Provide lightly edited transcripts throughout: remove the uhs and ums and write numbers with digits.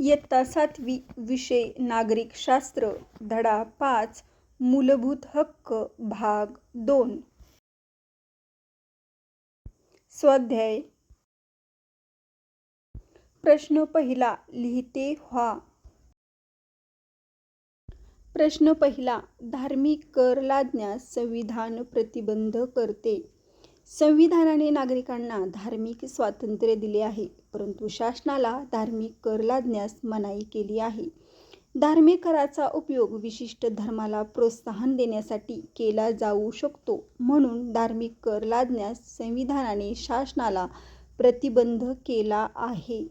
इयत्ता 7वी विषय नागरिक शास्त्र धडा 5 मूलभूत हक्क भाग 2 स्वाध्याय प्रश्न पहिला लिहिते व्हा. प्रश्न पहिला. धार्मिक कर लादण्यास संविधान प्रतिबंध करते. संविधानाने नागरिकांना धार्मिक स्वातंत्र्य दिले आहे, परंतु शासनाला धार्मिक कर लादण्यास मनाई केली आहे. धार्मिक कराचा उपयोग विशिष्ट धर्माला प्रोत्साहन देण्यासाठी केला जाऊ शकतो, म्हणून धार्मिक कर लादण्यास संविधानाने शासनाला प्रतिबंध केला आहे.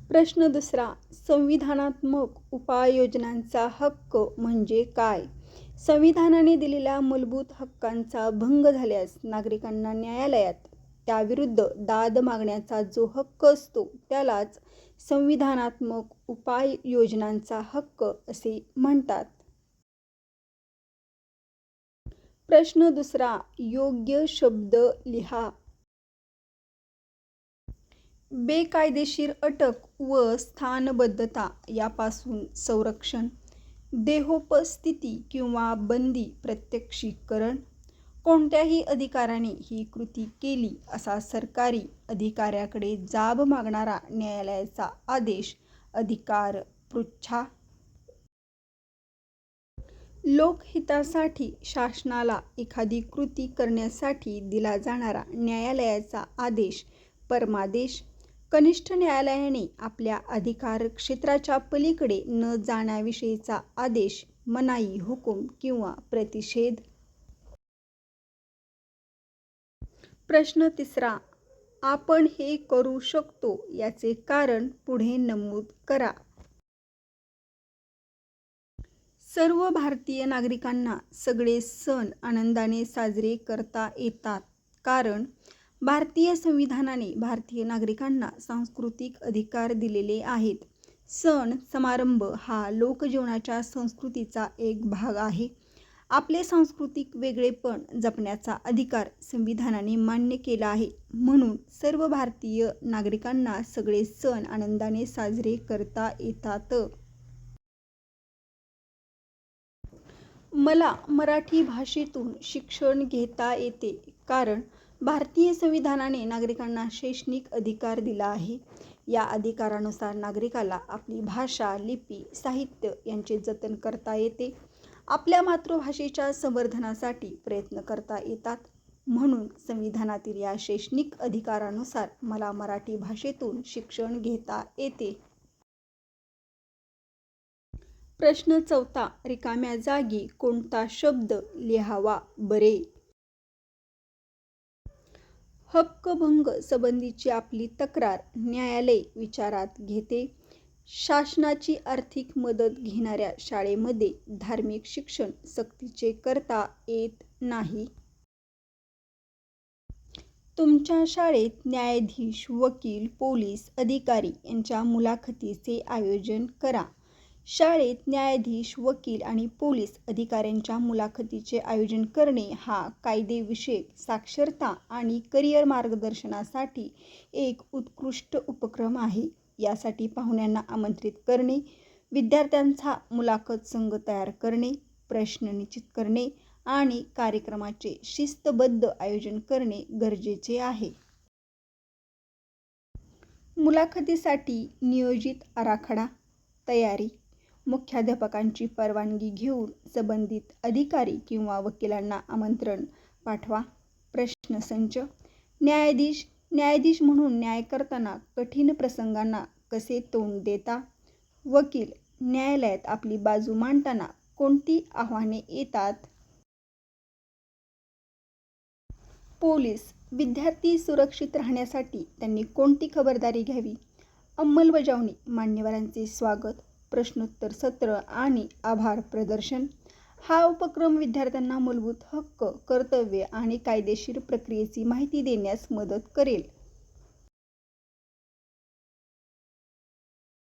प्रश्न दुसरा. संविधानात्मक उपाययोजनांचा हक्क म्हणजे काय? संविधानाने दिलेल्या मूलभूत हक्कांचा भंग झाल्यास नागरिकांना न्यायालयात त्याविरुद्ध दाद मागण्याचा जो हक्क असतो त्यालाच संविधानात्मक उपाययोजनांचा हक्क असे म्हणतात. प्रश्न दुसरा. योग्य शब्द लिहा. बेकायदेशीर अटक व स्थानबद्धता यापासून संरक्षण, देहोपस्थिती किंवा बंदी प्रत्यक्षीकरण, कोणत्याही अधिकाऱ्याने ही कृती केली असा सरकारी अधिकाऱ्याकडे जाब मागणारा न्यायालयाचा आदेश, अधिकार पृच्छा. लोकहितासाठी शासनाला एखादी कृती करण्यासाठी दिला जाणारा न्यायालयाचा आदेश, परमादेश. कनिष्ठ न्यायालयाने आपल्या अधिकार क्षेत्राच्या पलीकडे न जाण्याविषयीचा आदेश, मनाई, हुकूम किंवा प्रतिषेध. प्रश्न तिसरा. आपण हे करू शकतो याचे कारण पुढे नमूद करा. सर्व भारतीय नागरिकांना सगळे सण आनंदाने साजरे करता येतात, कारण भारतीय संविधानाने भारतीय नागरिकांना सांस्कृतिक अधिकार दिलेले आहेत. सण समारंभ हा लोकजीवनाच्या संस्कृतीचा एक भाग आहे. आपले सांस्कृतिक वेगळेपण जपण्याचा अधिकार संविधानाने मान्य केला आहे, म्हणून सर्व भारतीय नागरिकांना सगळे सण आनंदाने साजरे करता येतात. मला मराठी भाषेतून शिक्षण घेता येते, कारण भारतीय संविधानाने नागरिकांना शैक्षणिक अधिकार दिला आहे. या अधिकारानुसार नागरिकाला आपली भाषा, लिपी, साहित्य यांचे जतन करता येते. आपल्या मातृभाषेच्या संवर्धनासाठी प्रयत्न करता येतात. म्हणून संविधानातील या शैक्षणिक अधिकारानुसार मला मराठी भाषेतून शिक्षण घेता येते. प्रश्न चौथा. रिकाम्या जागी कोणता शब्द लिहावा बरे? हक्कभंग संबंधीची आपली तक्रार न्यायालय विचारात घेते. शासनाची आर्थिक मदत घेणाऱ्या शाळेमध्ये धार्मिक शिक्षण सक्तीचे करता येत नाही. तुमच्या शाळेत न्यायाधीश, वकील, पोलीस अधिकारी यांच्या मुलाखतीचे आयोजन करा. शाळेत न्यायाधीश, वकील आणि पोलीस अधिकाऱ्यांच्या मुलाखतीचे आयोजन करणे हा कायदेविषयक साक्षरता आणि करिअर मार्गदर्शनासाठी एक उत्कृष्ट उपक्रम आहे. यासाठी पाहुण्यांना आमंत्रित करणे, विद्यार्थ्यांचा मुलाखत संघ तयार करणे, प्रश्न निश्चित करणे आणि कार्यक्रमाचे शिस्तबद्ध आयोजन करणे गरजेचे आहे. मुलाखतीसाठी नियोजित आराखडा, तयारी. मुख्याध्यापकांची परवानगी घेऊन संबंधित अधिकारी किंवा वकिलांना आमंत्रण पाठवा. प्रश्नसंच. न्यायाधीश म्हणून न्याय करताना कठीण प्रसंगांना कसे तोंड देता? वकील, न्यायालयात आपली बाजू मांडताना कोणती आव्हाने येतात? पोलीस, विद्यार्थी सुरक्षित राहण्यासाठी त्यांनी कोणती खबरदारी घ्यावी? अंमलबजावणी. मान्यवरांचे स्वागत, प्रश्नोत्तर सत्र आणि आभार प्रदर्शन. हा उपक्रम विद्यार्थ्यांना मूलभूत हक्क, कर्तव्ये आणि कायदेशीर प्रक्रियेची माहिती देण्यास मदत करेल.